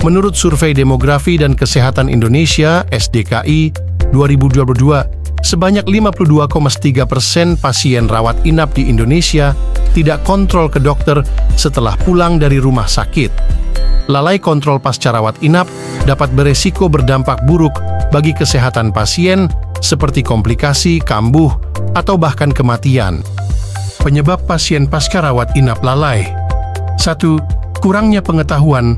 Menurut Survei Demografi dan Kesehatan Indonesia (SDKI) 2022, sebanyak 52,3% pasien rawat inap di Indonesia tidak kontrol ke dokter setelah pulang dari rumah sakit. Lalai kontrol pasca rawat inap dapat beresiko berdampak buruk bagi kesehatan pasien seperti komplikasi, kambuh, atau bahkan kematian. Penyebab pasien pasca rawat inap lalai. 1. Kurangnya pengetahuan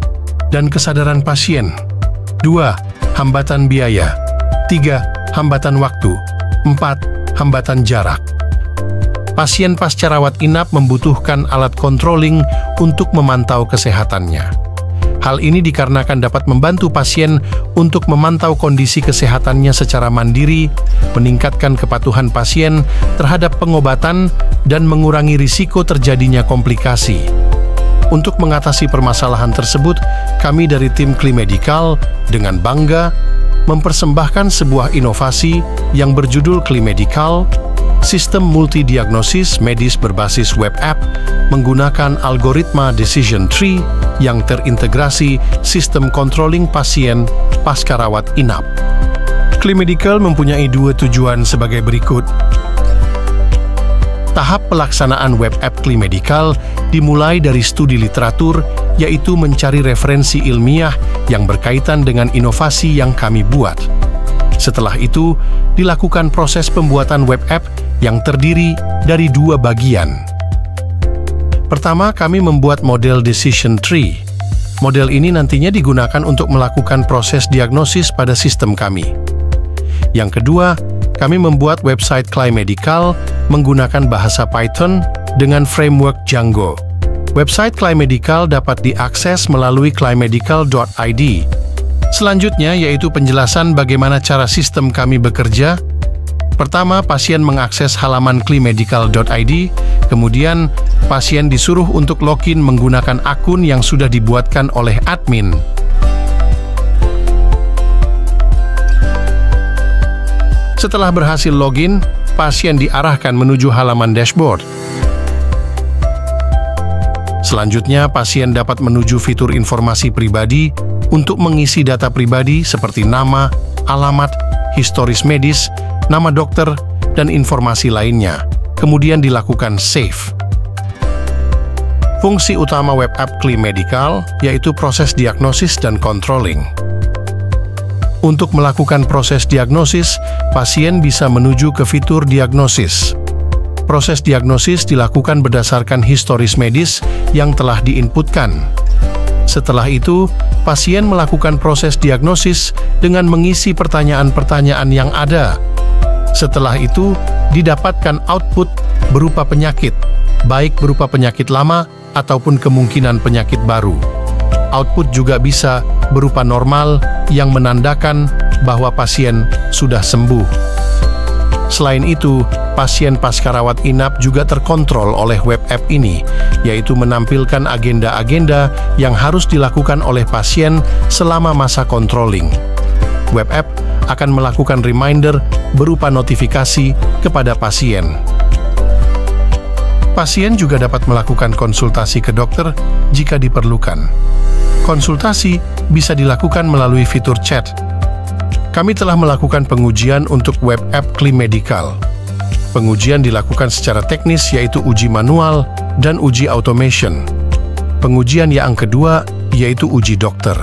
dan kesadaran pasien. 2. Hambatan biaya. 3. Hambatan waktu. 4. Hambatan jarak. Pasien pasca rawat inap membutuhkan alat controlling untuk memantau kesehatannya. Hal ini dikarenakan dapat membantu pasien untuk memantau kondisi kesehatannya secara mandiri, meningkatkan kepatuhan pasien terhadap pengobatan, dan mengurangi risiko terjadinya komplikasi. Untuk mengatasi permasalahan tersebut, kami dari tim Klimedikal dengan bangga mempersembahkan sebuah inovasi yang berjudul Klimedikal, sistem multidiagnosis medis berbasis web app menggunakan algoritma decision tree yang terintegrasi sistem controlling pasien pasca rawat inap. Klimedikal mempunyai 2 tujuan sebagai berikut. Tahap pelaksanaan web app Klimedikal dimulai dari studi literatur, yaitu mencari referensi ilmiah yang berkaitan dengan inovasi yang kami buat. Setelah itu, dilakukan proses pembuatan web app yang terdiri dari 2 bagian. Pertama, kami membuat model decision tree. Model ini nantinya digunakan untuk melakukan proses diagnosis pada sistem kami. Yang kedua, kami membuat website Klimedikal menggunakan bahasa Python dengan framework Django. Website Klimedikal dapat diakses melalui klimedikal.id. Selanjutnya yaitu penjelasan bagaimana cara sistem kami bekerja. Pertama, pasien mengakses halaman klimedikal.id, kemudian pasien disuruh untuk login menggunakan akun yang sudah dibuatkan oleh admin. Setelah berhasil login, pasien diarahkan menuju halaman dashboard. Selanjutnya, pasien dapat menuju fitur informasi pribadi untuk mengisi data pribadi seperti nama, alamat, historis medis, nama dokter, dan informasi lainnya. Kemudian dilakukan save. Fungsi utama web app Klimedikal yaitu proses diagnosis dan controlling. Untuk melakukan proses diagnosis, pasien bisa menuju ke fitur diagnosis. Proses diagnosis dilakukan berdasarkan historis medis yang telah diinputkan. Setelah itu, pasien melakukan proses diagnosis dengan mengisi pertanyaan-pertanyaan yang ada. Setelah itu, didapatkan output berupa penyakit, baik berupa penyakit lama ataupun kemungkinan penyakit baru. Output juga bisa berupa normal yang menandakan bahwa pasien sudah sembuh. Selain itu, pasien pasca rawat inap juga terkontrol oleh web app ini, yaitu menampilkan agenda-agenda yang harus dilakukan oleh pasien selama masa controlling. Web app akan melakukan reminder berupa notifikasi kepada pasien. Pasien juga dapat melakukan konsultasi ke dokter jika diperlukan. Konsultasi bisa dilakukan melalui fitur chat. Kami telah melakukan pengujian untuk web app Klimedikal. Pengujian dilakukan secara teknis yaitu uji manual dan uji automation. Pengujian yang kedua yaitu uji dokter.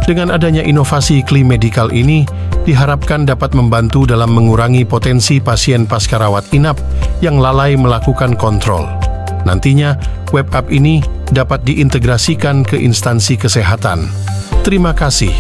Dengan adanya inovasi Klimedikal ini, diharapkan dapat membantu dalam mengurangi potensi pasien pasca rawat inap yang lalai melakukan kontrol. Nantinya, web app ini dapat diintegrasikan ke instansi kesehatan. Terima kasih.